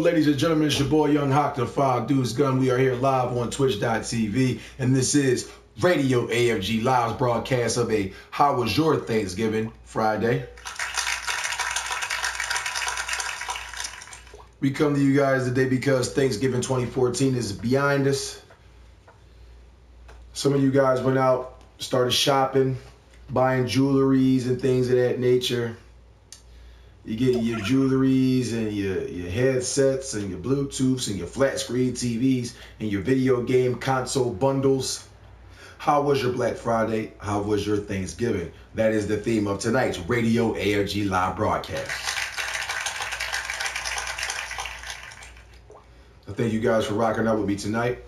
Ladies and gentlemen, it's your boy Young Hawk, the Five Dudes Gun. We are here live on twitch.tv, and this is Radio AFG Live's broadcast of a How Was Your Thanksgiving Friday. We come to you guys today because Thanksgiving 2014 is behind us. Some of you guys went out, started shopping, buying jewelries and things of that nature. You get your jewelries and your headsets and your Bluetooths and your flat screen TVs and your video game console bundles. How was your Black Friday? How was your Thanksgiving? That is the theme of tonight's Radio AFG live broadcast. I thank you guys for rocking out with me tonight.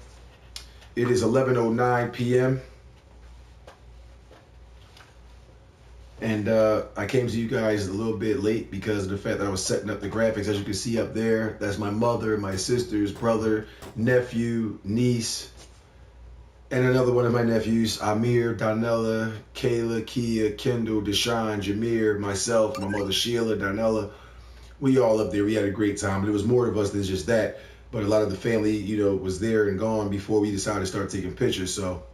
It is 11:09 p.m. And I came to you guys a little bit late because of the fact that I was setting up the graphics. As you can see up there, that's my mother, my sisters, brother, nephew, niece, and another one of my nephews, Amir, Donella, Kayla, Kia, Kendall, Deshaun, Jameer, myself, my mother, Sheila, Donella. We all up there. We had a great time. There was more of us than just that. But a lot of the family, was there and gone before we decided to start taking pictures. So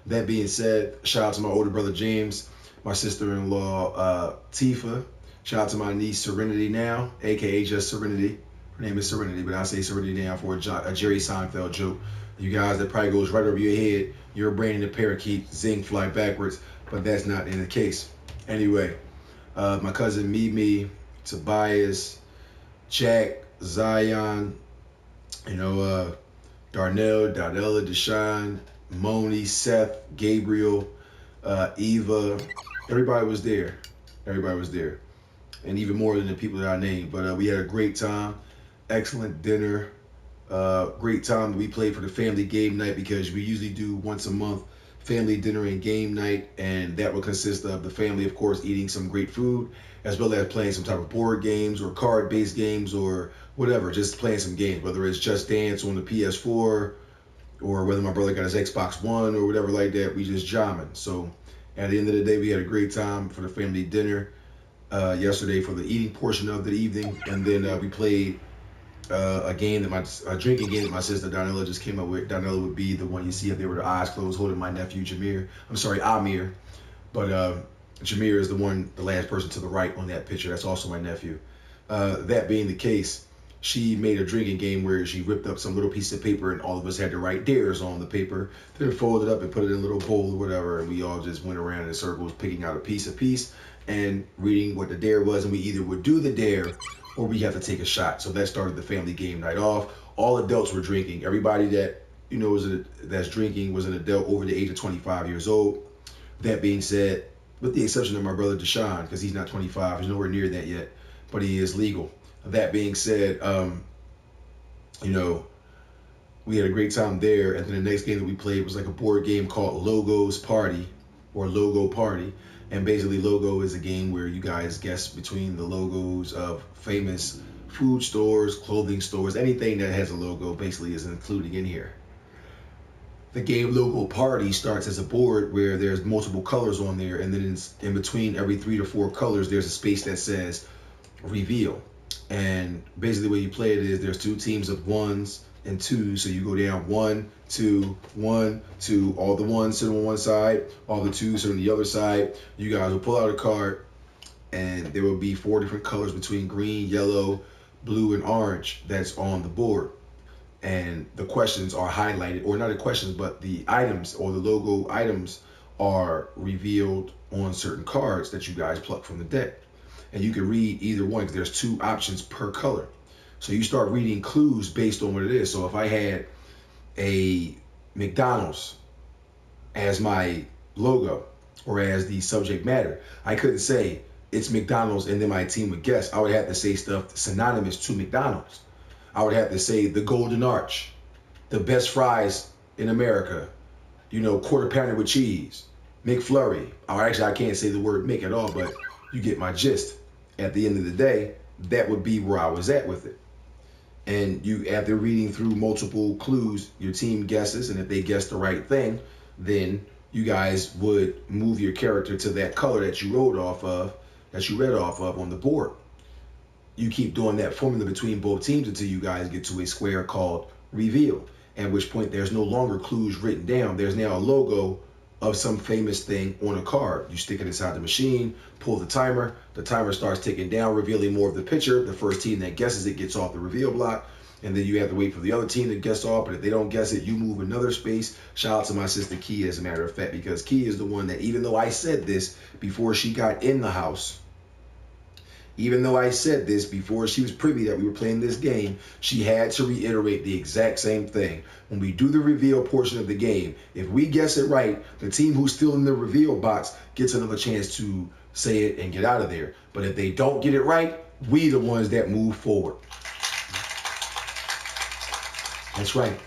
that being said, shout out to my older brother, James, my sister-in-law, Tifa. Shout out to my niece, Serenity now, a.k.a. just Serenity. Her name is Serenity, but I say Serenity now for a Jerry Seinfeld joke. You guys, that probably goes right over your head. Your brain in a parakeet, zing, fly backwards, but that's not in the case. Anyway, my cousin Mimi, Tobias, Jack, Zion, Darnell, Donella, Deshaun, Moni, Seth, Gabriel, Eva. Everybody was there. Everybody was there. And even more than the people that I named. But we had a great time. Excellent dinner. Great time that we played for the family game night, because we usually do once a month family dinner and game night. And that will consist of the family, of course, eating some great food, as well as playing some type of board games or card-based games or whatever. Just playing some games, whether it's Just Dance on the PS4 or whether my brother got his Xbox One or whatever like that. We just jamming. So at the end of the day, we had a great time for the family dinner yesterday for the eating portion of the evening. And then we played a drinking game that my sister Donella just came up with. Donella would be the one you see up there with her eyes closed holding my nephew Amir. But Jameer is the last person to the right on that picture. That's also my nephew. That being the case, she made a drinking game where she ripped up some little piece of paper and all of us had to write dares on the paper, then fold it up and put it in a little bowl or whatever, and we all just went around in circles picking out a piece and reading what the dare was, and we either would do the dare or we have to take a shot. So that started the family game night off. All adults were drinking. Everybody that that's drinking was an adult over the age of 25 years old. That being said, with the exception of my brother Deshaun, because he's not 25, he's nowhere near that yet, but he is legal. That being said, we had a great time there. And then the next game that we played was like a board game called Logo Party. And basically Logo is a game where you guys guess between the logos of famous food stores, clothing stores, anything that has a logo basically is included in here. The game Logo Party starts as a board where there's multiple colors on there, and then in between every 3 to 4 colors, there's a space that says reveal. And basically the way you play it is there's 2 teams of 1s and 2s. So you go down 1, 2, 1, 2. All the 1s sit on one side, all the 2s sit on the other side. You guys will pull out a card, and there will be 4 different colors between green, yellow, blue, and orange that's on the board. And the questions are highlighted, or not the questions, but the items or the logo items are revealed on certain cards that you guys pluck from the deck. And you can read either one because there's 2 options per color. So you start reading clues based on what it is. So if I had a McDonald's as my logo or as the subject matter, I couldn't say it's McDonald's and then my team would guess. I would have to say stuff synonymous to McDonald's. I would have to say the Golden Arch, the best fries in America, quarter pounder with cheese, McFlurry. Or actually, I can't say the word Mc at all, but you get my gist. At the end of the day, that would be where I was at with it. And you, after reading through multiple clues, your team guesses, and if they guess the right thing, then you guys would move your character to that color that you read off of on the board. you keep doing that formula between both teams until you guys get to a square called reveal, at which point there's no longer clues written down. There's now a logo of some famous thing on a card. You stick it inside the machine, pull the timer starts ticking down, revealing more of the picture. The first team that guesses it gets off the reveal block, and then you have to wait for the other team to guess off, but if they don't guess it, you move another space. Shout out to my sister Key, as a matter of fact, because Key is the one that, even though I said this before she got in the house, even though I said this before she was privy that we were playing this game, she had to reiterate the exact same thing. When we do the reveal portion of the game, if we guess it right, the team who's still in the reveal box gets another chance to say it and get out of there. But if they don't get it right, we the ones that move forward. That's right.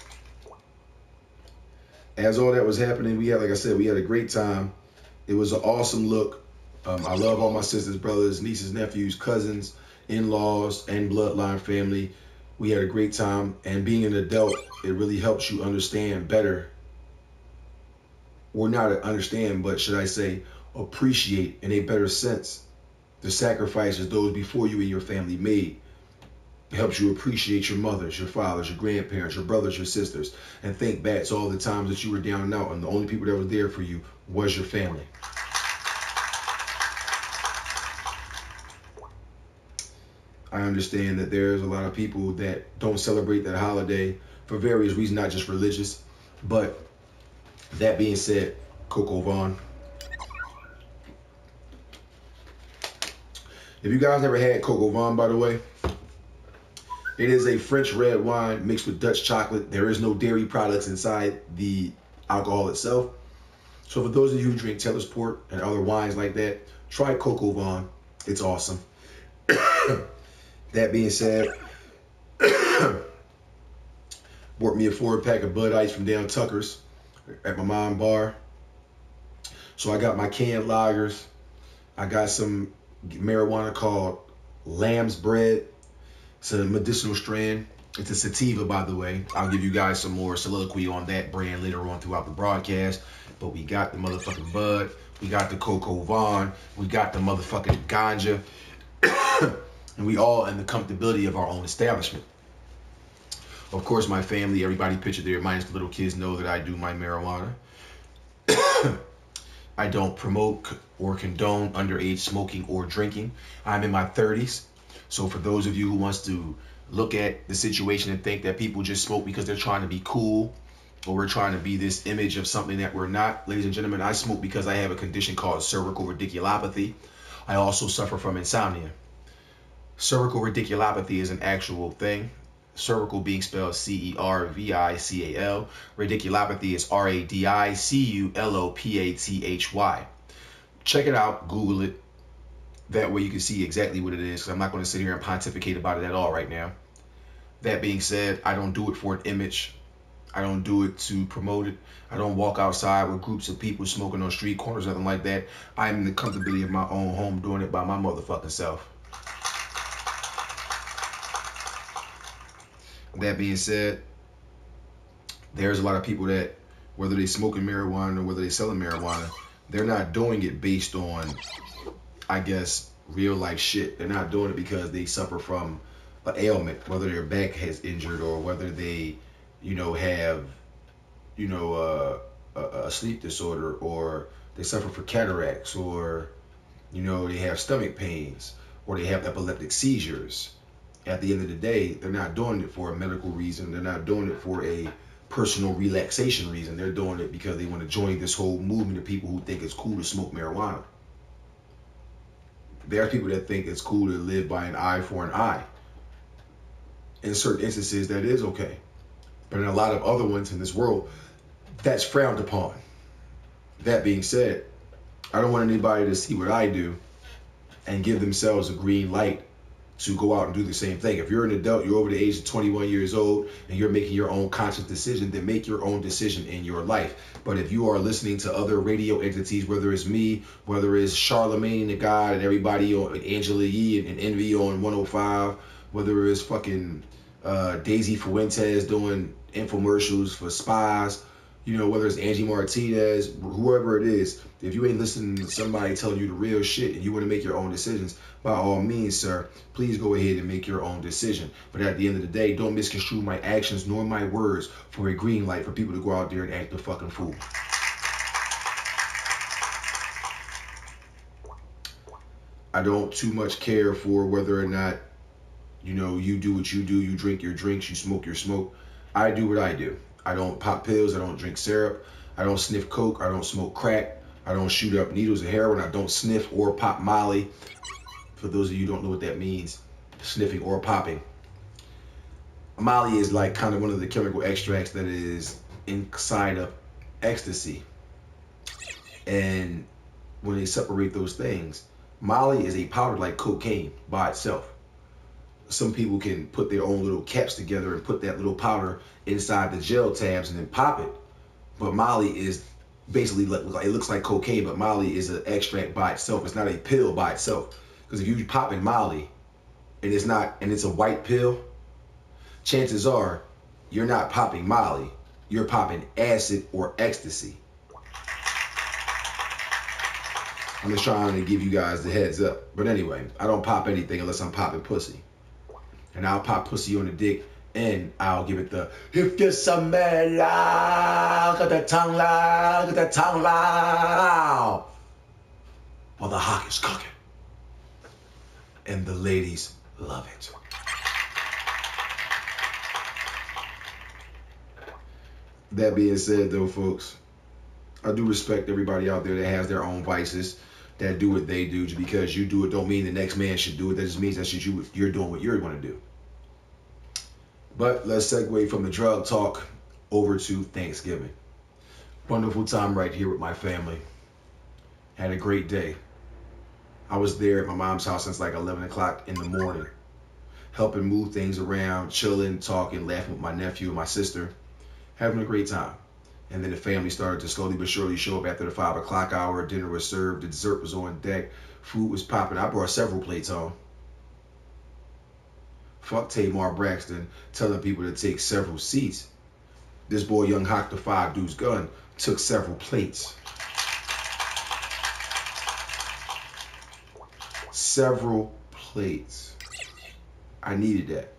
As all that was happening, we had, like I said, we had a great time. It was an awesome look. I love all my sisters, brothers, nieces, nephews, cousins, in-laws, and bloodline family. We had a great time. And being an adult, it really helps you understand better. Or not understand, but should I say, appreciate in a better sense the sacrifices those before you and your family made. It helps you appreciate your mothers, your fathers, your grandparents, your brothers, your sisters, and think back to all the times that you were down and out, and the only people that were there for you was your family. I understand that there's a lot of people that don't celebrate that holiday for various reasons, not just religious. But that being said, Coco Vaughn, if you guys never had Coco Vaughn, by the way, it is a French red wine mixed with Dutch chocolate. There is no dairy products inside the alcohol itself. So for those of you who drink Taylor's Port and other wines like that, try Coco Vaughn. It's awesome. That being said, bought me a 4-pack of Bud Ice from down Tucker's at my mom bar. So I got my canned lagers. I got some marijuana called Lamb's Bread. It's a medicinal strain. It's a sativa, by the way. I'll give you guys some more soliloquy on that brand later on throughout the broadcast. But we got the motherfucking Bud. We got the Coco Vaughn. We got the motherfucking ganja. And we all in the comfortability of our own establishment. Of course, my family, everybody pictured there, minus the little kids, know that I do my marijuana. I don't promote or condone underage smoking or drinking. I'm in my 30s. So for those of you who wants to look at the situation and think that people just smoke because they're trying to be cool, or we're trying to be this image of something that we're not, ladies and gentlemen, I smoke because I have a condition called cervical radiculopathy. I also suffer from insomnia. Cervical radiculopathy is an actual thing. Cervical being spelled C-E-R-V-I-C-A-L. Radiculopathy is R-A-D-I-C-U-L-O-P-A-T-H-Y. Check it out. Google it. That way you can see exactly what it is. I'm not going to sit here and pontificate about it at all right now. That being said, I don't do it for an image. I don't do it to promote it. I don't walk outside with groups of people smoking on street corners, nothing like that. I'm in the comfortability of my own home doing it by my motherfucking self. That being said, there's a lot of people that, whether they smoking marijuana or whether they selling marijuana, they're not doing it based on, I guess, real life shit. They're not doing it because they suffer from an ailment, whether their back has injured or whether they, have, a sleep disorder, or they suffer from cataracts, or, they have stomach pains, or they have epileptic seizures. At the end of the day, they're not doing it for a medical reason. They're not doing it for a personal relaxation reason. They're doing it because they want to join this whole movement of people who think it's cool to smoke marijuana. There are people that think it's cool to live by an eye for an eye. In certain instances, that is okay. But in a lot of other ones in this world, that's frowned upon. That being said, I don't want anybody to see what I do and give themselves a green light to go out and do the same thing. If you're an adult, you're over the age of 21 years old, and you're making your own conscious decision, then make your own decision in your life. But if you are listening to other radio entities, whether it's me, whether it's Charlemagne the God and everybody on Angela Yee and Envy on 105, whether it's fucking Daisy Fuentes doing infomercials for spas, You know, whether it's Angie Martinez, whoever it is, if you ain't listening to somebody telling you the real shit and you want to make your own decisions, by all means, sir, please go ahead and make your own decision. But at the end of the day, don't misconstrue my actions nor my words for a green light for people to go out there and act a fucking fool. I don't too much care for whether or not, you know, you do what you do, you drink your drinks, you smoke your smoke. I do what I do. I don't pop pills, I don't drink syrup, I don't sniff coke, I don't smoke crack, I don't shoot up needles of heroin, I don't sniff or pop Molly. For those of you who don't know what that means, sniffing or popping. Molly is like kind of one of the chemical extracts that is inside of ecstasy. And when they separate those things, Molly is a powder like cocaine by itself. Some people can put their own little caps together and put that little powder inside the gel tabs and then pop it. But Molly is basically, it looks like cocaine, but Molly is an extract by itself. It's not a pill by itself. Because if you pop in Molly and it's a white pill, chances are you're not popping Molly, you're popping acid or ecstasy. I'm just trying to give you guys the heads up. But anyway, I don't pop anything unless I'm popping pussy. And I'll pop pussy on the dick and I'll give it the, if you smell loud, got that tongue loud, got that tongue loud. While the hock is cooking. And the ladies love it. That being said though, folks, I do respect everybody out there that has their own vices, that do what they do. Just because you do it don't mean the next man should do it. That just means that you're doing what you're going to do. But let's segue from the drug talk over to Thanksgiving. Wonderful time right here with my family. Had a great day. I was there at my mom's house since like 11 o'clock in the morning, helping move things around, chilling, talking, laughing with my nephew and my sister, having a great time. And then the family started to slowly but surely show up after the 5 o'clock hour. Dinner was served, the dessert was on deck, food was popping. I brought several plates home. Fuck Tamar Braxton telling people to take several seats. This boy, Young Hawk the 5 Deuce Gun, took several plates. Several plates. I needed that.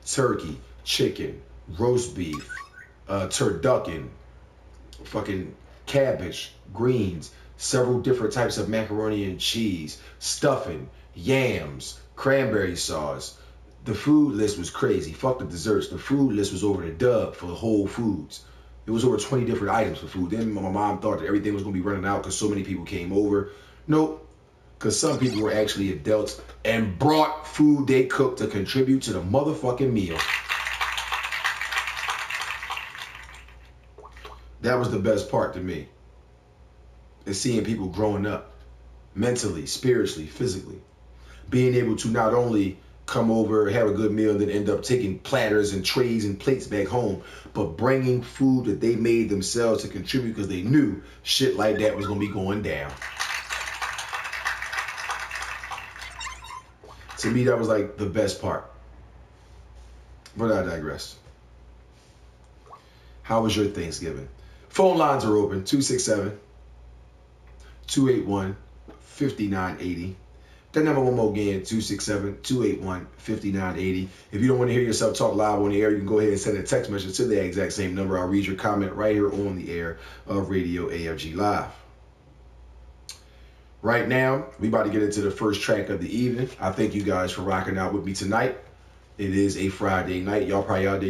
Turkey, chicken, roast beef, turducken, fucking cabbage, greens, several different types of macaroni and cheese, stuffing, yams, cranberry sauce. The food list was crazy. Fuck the desserts. The food list was over the dub for Whole Foods. It was over 20 different items for food. Then my mom thought that everything was going to be running out because so many people came over. Nope. Because some people were actually adults and brought food they cooked to contribute to the motherfucking meal. That was the best part to me. Is seeing people growing up mentally, spiritually, physically. Being able to not only come over, have a good meal, and then end up taking platters and trays and plates back home, but bringing food that they made themselves to contribute because they knew shit like that was going to be going down. To me, that was like the best part. But I digress. How was your Thanksgiving? Phone lines are open, 267-281-5980. That number one more again, 267-281-5980. If you don't want to hear yourself talk live on the air, you can go ahead and send a text message to the exact same number. I'll read your comment right here on the air of Radio AFG Live. Right now, we about to get into the first track of the evening. I thank you guys for rocking out with me tonight. It is a Friday night. Y'all probably out there